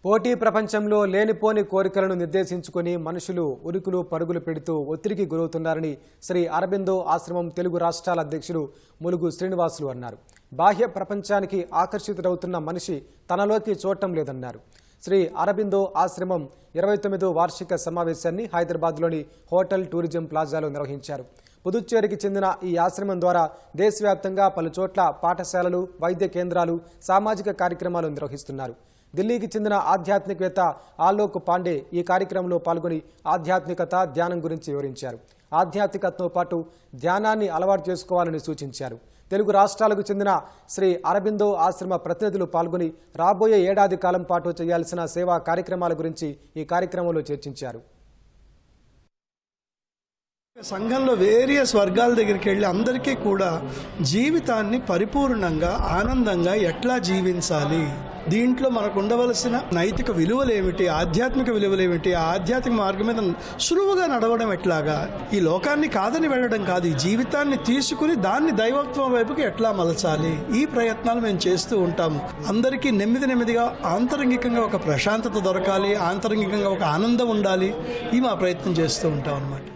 పోటీ ప్రపంచంలో లేనిపోని కోరికలను నిర్దేశించుకుని మనుషులు ఉరుకులు పరుగులు పెడుతూ ఒత్తిడికి గురవుతున్నారని శ్రీ అరబిందో ఆశ్రమం తెలుగు రాష్ట్రాల అధ్యక్షులు ములుగు శ్రీనివాసులు అన్నారు. బాహ్య ప్రపంచానికి ఆకర్షితుడవుతున్న మనిషి తనలోకి చూడటం లేదన్నారు. శ్రీ అరబిందో ఆశ్రమం 29వ వార్షిక సమావేశాన్ని హైదరాబాద్లోని హోటల్ టూరిజం ప్లాజాలో నిర్వహించారు. పుదుచ్చేరికి చెందిన ఈ ఆశ్రమం ద్వారా దేశవ్యాప్తంగా పలు చోట్ల పాఠశాలలు, వైద్య కేంద్రాలు, సామాజిక కార్యక్రమాలు నిర్వహిస్తున్నారు. ఢిల్లీకి చెందిన ఆధ్యాత్మికవేత్త ఆలోక్ పాండే ఈ కార్యక్రమంలో పాల్గొని ఆధ్యాత్మికత, ధ్యానం గురించి వివరించారు. ఆధ్యాత్మికతతో పాటు ధ్యానాన్ని అలవాటు చేసుకోవాలని సూచించారు. తెలుగు రాష్ట్రాలకు చెందిన శ్రీ అరబిందో ఆశ్రమ ప్రతినిధులు పాల్గొని రాబోయే ఏడాది కాలం పాటు చేయాల్సిన సేవా కార్యక్రమాల గురించి ఈ కార్యక్రమంలో చర్చించారు. సంఘంలో వేరియస్ వర్గాల దగ్గరికి వెళ్ళి అందరికీ కూడా జీవితాన్ని పరిపూర్ణంగా ఆనందంగా ఎట్లా జీవించాలి, దీంట్లో మనకు ఉండవలసిన నైతిక విలువలేమిటి, ఆధ్యాత్మిక విలువలేమిటి, ఆ ఆధ్యాత్మిక మార్గం మీద సులువుగా నడవడం ఎట్లాగా, ఈ లోకాన్ని కాదని వెళ్ళడం కాదు, ఈ జీవితాన్ని తీసుకుని దాన్ని దైవత్వం వైపుకి ఎట్లా మలచాలి, ఈ ప్రయత్నాలు మేము చేస్తూ ఉంటాము. అందరికీ నెమ్మదిగా ఆంతరంగికంగా ఒక ప్రశాంతత దొరకాలి, ఆంతరంగికంగా ఒక ఆనందం ఉండాలి, ఈ మా ప్రయత్నం చేస్తూ ఉంటాం అన్నమాట.